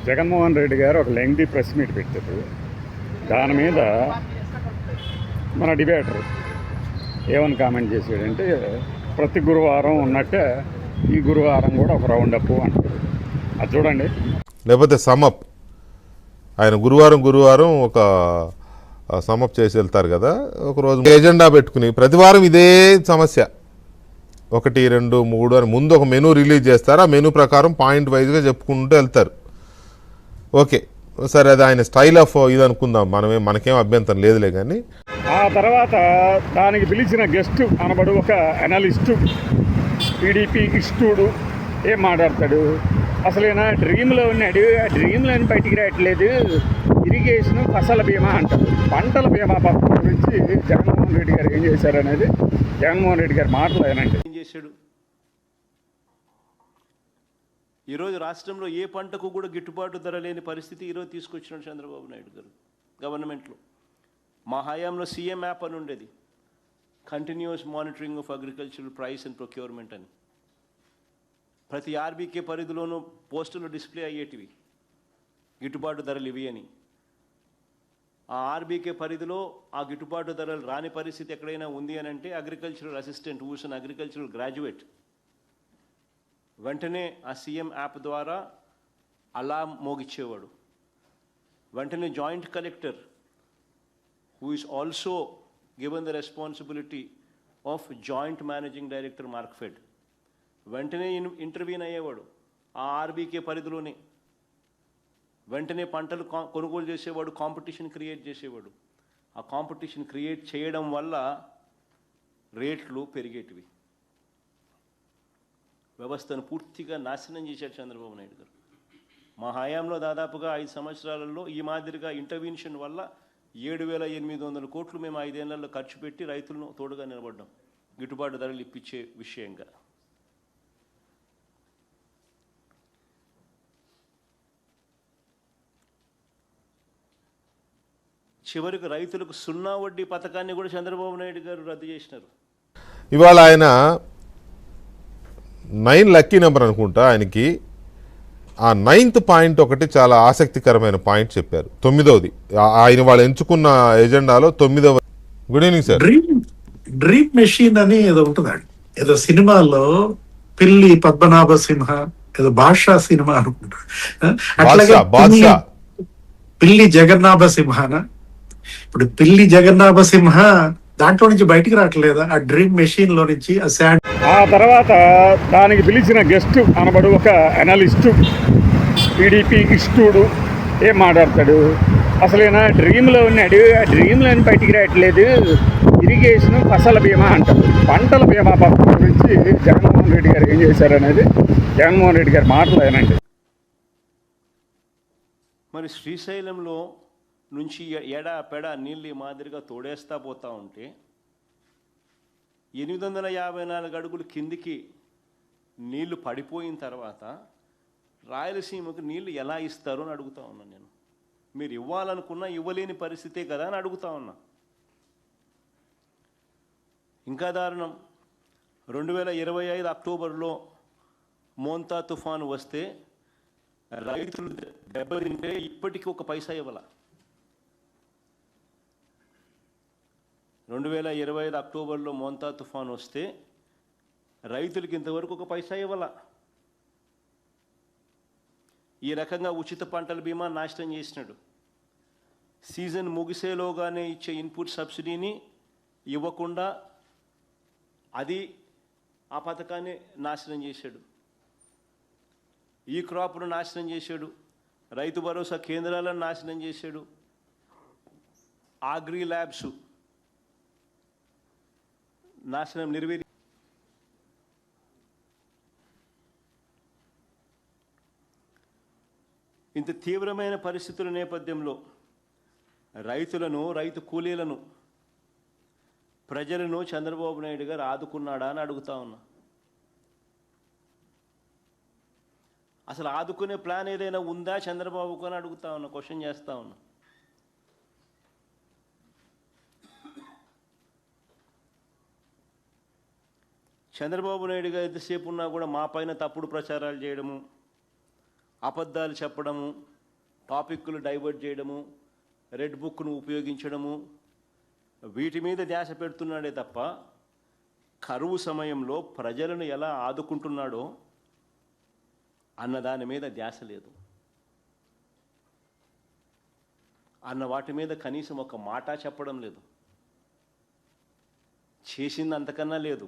జగన్మోహన్ రెడ్డి గారు ఒక lengthy press meet పెట్టారు. దాని మీద మన డిబేటర్ ఏమని కామెంట్ చేశాడంటే, ప్రతి గురువారం ఉన్నట్టే ఈ గురువారం కూడా ఒక రౌండ్ అప్ అంటారు. అది చూడండి. లేకపోతే సమప్, ఆయన గురువారం ఒక సమప్ చేసి వెళ్తారు కదా, ఒకరోజు ఎజెండా పెట్టుకుని ప్రతి వారం ఇదే సమస్య 1, 2, 3 అని ముందు ఒక మెనూ రిలీజ్ చేస్తారు. ఆ మెనూ ప్రకారం పాయింట్ వైజ్గా చెప్పుకుంటూ వెళ్తారు. ఓకే, సరే, అది ఆయన స్టైల్ ఆఫ్ ఇది అనుకుందాం, మనకేం అభ్యంతరం లేదులే. కానీ ఆ తర్వాత దానికి పిలిచిన గెస్ట్ అనబడు ఒక అనలిస్టు, టీడీపీ ఇష్టుడు ఏం మాట్లాడతాడు, అసలు ఈయన డ్రీమ్లో ఉన్నాడు, ఆ డ్రీమ్లోని బయటికి రావట్లేదు, ఇరిగేషన్ ఫసల బీమా అంటారు. పంటల బీమా పథకం గురించి జగన్మోహన్ రెడ్డి గారు ఏం చేశారనేది జగన్మోహన్ రెడ్డి గారి మాటలు ఏనండి. ఏం చేశాడు? ఈరోజు రాష్ట్రంలో ఏ పంటకు కూడా గిట్టుబాటు ధర లేని పరిస్థితి ఈరోజు తీసుకొచ్చినాడు చంద్రబాబు నాయుడు గారు గవర్నమెంట్లో. మా హయాంలో సీఎం యాప్ అని ఉండేది, continuous monitoring of agricultural price and procurement అని. ప్రతి ఆర్బీకే పరిధిలోనూ పోస్టులు డిస్ప్లే అయ్యేటివి, గిట్టుబాటు ధరలు ఇవి అని. ఆ ఆర్బీకే పరిధిలో ఆ గిట్టుబాటు ధరలు రాని పరిస్థితి ఎక్కడైనా ఉంది అని అంటే అగ్రికల్చరల్ అసిస్టెంట్, హూస్ అన్ అగ్రికల్చరల్ గ్రాడ్యుయేట్, వెంటనే ఆ సీఎం యాప్ ద్వారా అలారం మోగిచ్చేవాడు. వెంటనే joint collector, who is also given the responsibility of joint managing director Markfed, వెంటనే ఇంటర్వ్యూన్ అయ్యేవాడు ఆ ఆర్బీకే పరిధిలోనే. వెంటనే పంటలు కొనుగోలు చేసేవాడు, కాంపిటీషన్ క్రియేట్ చేసేవాడు. ఆ కాంపిటీషన్ క్రియేట్ చేయడం వల్ల రేట్లు పెరిగేటివి. వ్యవస్థను పూర్తిగా నాశనం చేశాడు చంద్రబాబు నాయుడు గారు. మా హయాంలో దాదాపుగా 5 సంవత్సరాలలో ఈ మాదిరిగా ఇంటర్వెన్షన్ వల్ల 7,800 కోట్లు మేము 5 ఏళ్లలో ఖర్చు పెట్టి రైతులను తోడుగా నిలబడ్డాం, గిట్టుబాటు ధరలు ఇప్పించే విషయంగా. చివరికి రైతులకు 0 వడ్డీ పథకాన్ని కూడా చంద్రబాబు నాయుడు గారు రద్దు చేసినారు. ఇవాళ ఆయన 9 లక్కీ నెంబర్ అనుకుంటా ఆయనకి. ఆ 9th పాయింట్ ఒకటి చాలా ఆసక్తికరమైన పాయింట్ చెప్పారు. 9వది ఆయన వాళ్ళు ఎంచుకున్న ఎజెండాలో 9వ. Good evening sir. Dream machine అని ఏదో ఉంటుందండి, ఏదో సినిమాలో పిల్లి పద్మనాభ సింహ, ఏదో బాద్షా సినిమా అనుకుంటా. అట్లాగే పిల్లి జగన్నాభ సింహన. ఇప్పుడు పిల్లి జగన్నాభ సింహ దాంట్లో నుంచి బయటికి రావట్లేదా ఆ డ్రీమ్ మెషిన్ లో నుంచి? ఆ తర్వాత దానికి పిలిచిన గెస్ట్ అనబడు ఒక అనలిస్టు, టీడీపీ ఇష్టుడు ఏం మాట్లాడతాడు, అసలు ఈయన డ్రీమ్లో ఉన్నాడు, ఆ డ్రీమ్లోని బయటికి రావట్లేదు, ఇరిగేషన్ ఫసల బీమా అంటారు. పంటల బీమా పథకం గురించి జగన్మోహన్ రెడ్డి గారు ఏం చేశారనేది జగన్మోహన్ రెడ్డి గారి మాటలు ఏనండి. మరి శ్రీశైలంలో నుంచి ఎడా పెడ నీళ్ళు ఈ మాదిరిగా తోడేస్తా పోతూ ఉంటే 854 అడుగులు కిందికి నీళ్లు పడిపోయిన తర్వాత రాయలసీమకు నీళ్లు ఎలా ఇస్తారు అని అడుగుతా ఉన్నా నేను. మీరు ఇవ్వాలనుకున్నా ఇవ్వలేని పరిస్థితే కదా అని అడుగుతా ఉన్నా. ఇంకా దారుణం, 2025 అక్టోబర్లో మోంతా తుఫాను వస్తే రైతులు దెబ్బతింటే ఇప్పటికీ ఒక పైసా ఇవ్వాల. 2025 అక్టోబర్లో మోంతా తుఫాను వస్తే రైతులకి ఇంతవరకు ఒక పైసా ఇవ్వాల. ఈ రకంగా ఉచిత పంటల బీమా నాశనం చేసినాడు. సీజన్ ముగిసేలోగానే ఇచ్చే ఇన్పుట్ సబ్సిడీని ఇవ్వకుండా ఆ పథకాన్ని నాశనం చేశాడు. ఈ క్రాప్ను నాశనం చేశాడు. రైతు భరోసా కేంద్రాలను నాశనం చేశాడు. అగ్రి ల్యాబ్స్ నాశనం నిర్వీర్యం. ఇంత తీవ్రమైన పరిస్థితుల నేపథ్యంలో రైతులను, రైతు కూలీలను, ప్రజలను చంద్రబాబు నాయుడు గారు ఆదుకున్నాడా అని అడుగుతా ఉన్నా. అసలు ఆదుకునే ప్లాన్ ఏదైనా ఉందా చంద్రబాబుకు అని అడుగుతా ఉన్నా, క్వశ్చన్ చేస్తా ఉన్నా. చంద్రబాబు నాయుడు గారు ఎంతసేపు ఉన్నా కూడా మా పైన తప్పుడు ప్రచారాలు చేయడము, అబద్ధాలు చెప్పడము, టాపిక్లు డైవర్ట్ చేయడము, రెడ్ బుక్ను ఉపయోగించడము, వీటి మీద ధ్యాస పెడుతున్నాడే తప్ప కరువు సమయంలో ప్రజలను ఎలా ఆదుకుంటున్నాడో అన్న దాని మీద ధ్యాస లేదు. అన్న వాటి మీద కనీసం ఒక మాట చెప్పడం లేదు. చేసింది అంతకన్నా లేదు.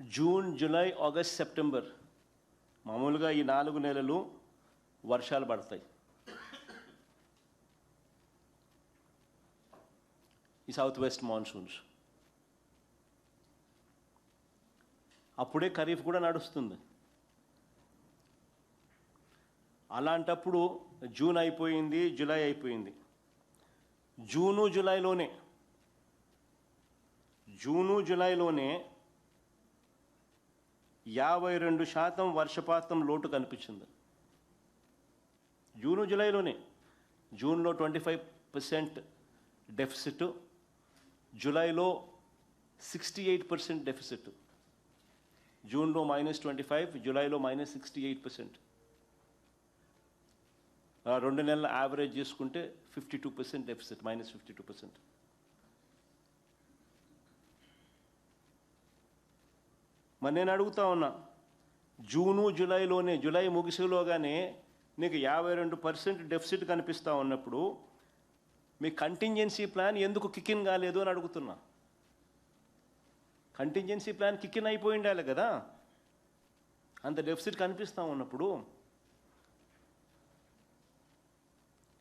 జూన్, జూలై, ఆగస్ట్, సెప్టెంబర్ మామూలుగా ఈ 4 నెలలు వర్షాలు పడతాయి. ఈ సౌత్ వెస్ట్ మాన్సూన్స్ అప్పుడే ఖరీఫ్ కూడా నడుస్తుంది. అలాంటప్పుడు జూన్ అయిపోయింది, జూలై అయిపోయింది. జూను జూలైలోనే 52% వర్షపాతం లోటు కనిపించింది. జూను జూలైలోనే. జూన్లో 25% డెఫిసిట్, జూలైలో 68% డెఫిసిట్. జూన్లో -25, జూలైలో -68%. 2 నెలల యావరేజ్ చేసుకుంటే 52% డెఫిసిట్, -52%. మరి నేను అడుగుతా ఉన్నా, జూను జూలైలోనే, జూలై ముగిసేలోగానే నీకు 52% డెఫిసిట్ కనిపిస్తూ ఉన్నప్పుడు మీ కంటింజెన్సీ ప్లాన్ ఎందుకు కిక్-ఇన్ కాలేదు అని అడుగుతున్నా. కంటింజెన్సీ ప్లాన్ కిక్-ఇన్ అయిపోయి ఉండాలి కదా, అంత డెఫిసిట్ కనిపిస్తూ ఉన్నప్పుడు.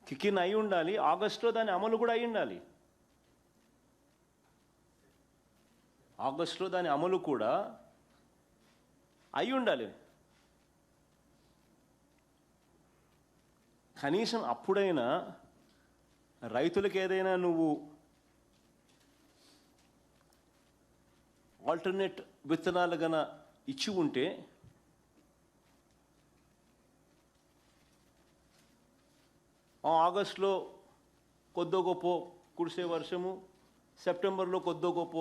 కిక్-ఇన్ అయి ఉండాలి, ఆగస్టులో దాని అమలు కూడా అయి ఉండాలి. ఆగస్టులో దాని అమలు కూడా అయి ఉండాలి. కనీసం అప్పుడైనా రైతులకు ఏదైనా నువ్వు ఆల్టర్నేట్ విత్తనాలు గన ఇచ్చి ఉంటే ఆగస్టులో కొద్దో గొప్ప కురిసే వర్షము, సెప్టెంబర్లో కొద్దో గొప్ప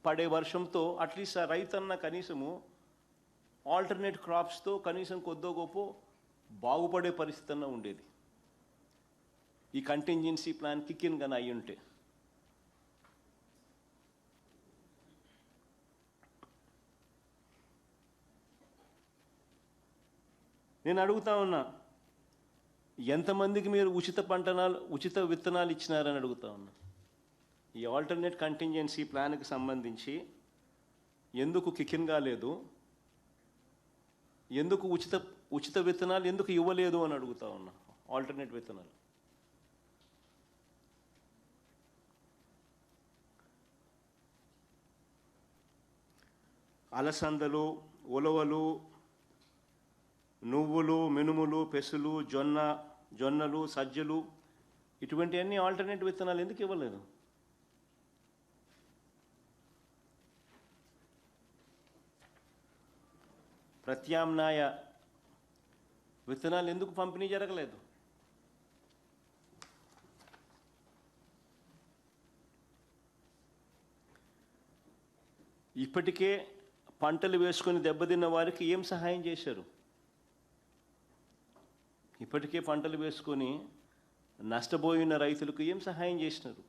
పడే వర్షంతో అట్లీస్ట్ ఆ రైతన్న కనీసము ఆల్టర్నేట్ క్రాప్స్తో కనీసం కొద్దో గొప్ప బాగుపడే పరిస్థితి అన్న ఉండేది. ఈ కంటింజెన్సీ ప్లాన్ కిక్-ఇన్ కానీ అయి ఉంటే. నేను అడుగుతా ఉన్నా, ఎంతమందికి మీరు ఉచిత విత్తనాలు ఇచ్చినారని అడుగుతా ఉన్నా. ఈ ఆల్టర్నేట్ కంటింజెన్సీ ప్లాన్కి సంబంధించి ఎందుకు కిక్-ఇన్ కాలేదు, ఎందుకు ఉచిత విత్తనాలు ఎందుకు ఇవ్వలేదు అని అడుగుతా ఉన్నా. ఆల్టర్నేట్ విత్తనాలు అలసందలు, ఉలవలు, నువ్వులు, మినుములు, పెసులు, జొన్నలు, సజ్జలు, ఇటువంటి అన్ని ఆల్టర్నేట్ విత్తనాలు ఎందుకు ఇవ్వలేదు? ప్రత్యామ్నాయ విత్తనాలు ఎందుకు పంపిణీ జరగలేదు? ఇప్పటికే పంటలు వేసుకొని దెబ్బతిన్న వారికి ఏం సహాయం చేశారు? ఇప్పటికే పంటలు వేసుకొని నష్టపోయిన రైతులకు ఏం సహాయం చేసినారు?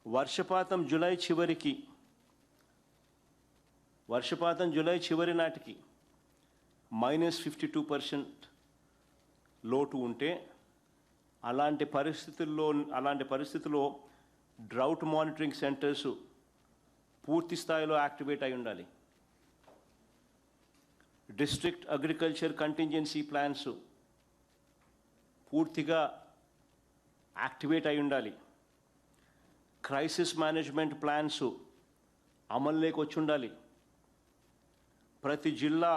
వర్షపాతం జూలై చివరి నాటికి -52% లోటు ఉంటే, అలాంటి పరిస్థితుల్లో డ్రౌట్ మానిటరింగ్ సెంటర్స్ పూర్తి స్థాయిలో యాక్టివేట్ అయి ఉండాలి. డిస్ట్రిక్ట్ అగ్రికల్చర్ కంటింజెన్సీ ప్లాన్స్ పూర్తిగా యాక్టివేట్ అయి ఉండాలి. క్రైసిస్ మేనేజ్మెంట్ ప్లాన్స్ అమల్లోకి వచ్చి ఉండాలి. ప్రతి జిల్లా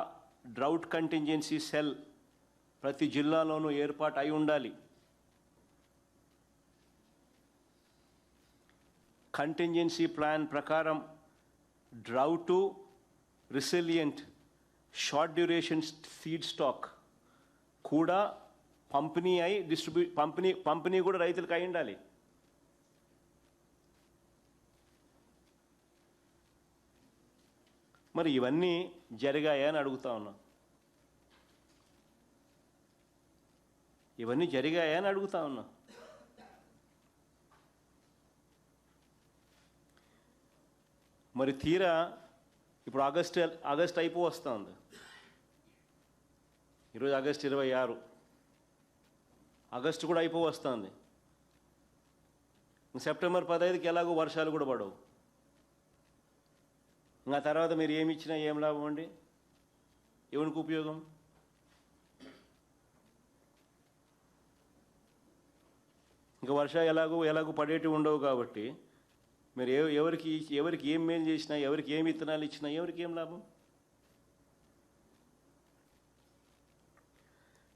డ్రౌట్ కంటింజెన్సీ సెల్ ప్రతి జిల్లాలోనూ ఏర్పాటు అయి ఉండాలి. కంటింజెన్సీ ప్లాన్ ప్రకారం drought resilient short duration seed stock కూడా పంపిణీ కూడా రైతులకు అయి ఉండాలి. మరి ఇవన్నీ జరిగాయా అని అడుగుతా ఉన్నా. ఇవన్నీ జరిగాయా అని అడుగుతా ఉన్నా. మరి తీరా ఇప్పుడు ఆగస్ట్ వస్తుంది. ఈరోజు ఆగస్టు 26, ఆగస్టు కూడా వస్తుంది. సెప్టెంబర్ 15కి ఎలాగో వర్షాలు కూడా పడవు. ఇంకా తర్వాత మీరు ఏమి ఇచ్చినా ఏం లాభం అండి? ఎవరికి ఉపయోగం? ఇంకా వర్షాలు ఎలాగో పడేటివి ఉండవు కాబట్టి మీరు ఎవరికి ఏం మేలు చేసినా, ఎవరికి ఏం విత్తనాలు ఇచ్చినా ఎవరికి ఏం లాభం?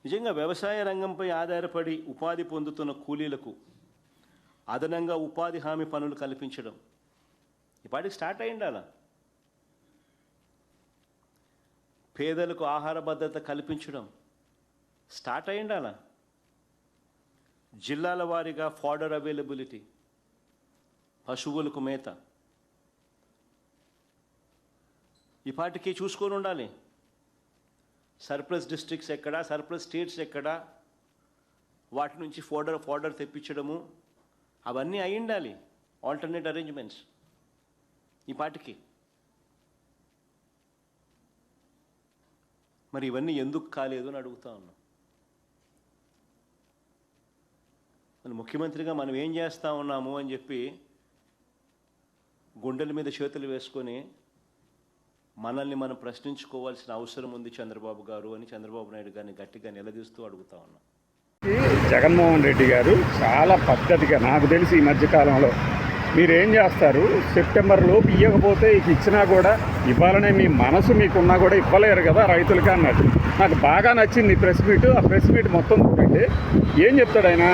నిజంగా వ్యవసాయ రంగంపై ఆధారపడి ఉపాధి పొందుతున్న కూలీలకు అదనంగా ఉపాధి హామీ పనులు కల్పించడం ఇప్పటికి స్టార్ట్ అయ్యిండాలా? పేదలకు ఆహార భద్రత కల్పించడం స్టార్ట్ అయ్యిండాలా? జిల్లాల వారీగా ఫాడర్ అవైలబిలిటీ, పశువులకు మేత ఇప్పటికీ చూసుకొని ఉండాలి. సర్ప్లస్ డిస్ట్రిక్ట్స్ ఎక్కడా, సర్ప్లస్ స్టేట్స్ ఎక్కడా, వాటి నుంచి ఫోడర్ తెప్పించడము అవన్నీ అయి ఉండాలి. ఆల్టర్నేట్ అరేంజ్మెంట్స్ ఈ పాటికి. మరి ఇవన్నీ ఎందుకు కాలేదు అని అడుగుతా ఉన్నాం. మన ముఖ్యమంత్రిగా మనం ఏం చేస్తూ ఉన్నాము అని చెప్పి గుండెల మీద చేతులు వేసుకొని మనల్ని మనం ప్రశ్నించుకోవాల్సిన అవసరం ఉంది చంద్రబాబు గారు అని చంద్రబాబు నాయుడు గారిని గట్టిగా నిలదీస్తూ అడుగుతా ఉన్నాం. జగన్మోహన్ రెడ్డి గారు చాలా పద్ధతిగా, నాకు తెలిసి ఈ మధ్యకాలంలో మీరేం చేస్తారు, సెప్టెంబర్ లోపు ఇవ్వకపోతే ఇచ్చినా కూడా ఇవ్వాలనే మీ మనసు మీకున్నా కూడా ఇవ్వలేరు కదా రైతులకి అన్నట్టు. నాకు బాగా నచ్చింది ప్రెస్ మీట్. ఆ ప్రెస్ మీట్ మొత్తం చూడండి. ఏం చెప్తాడు ఆయన?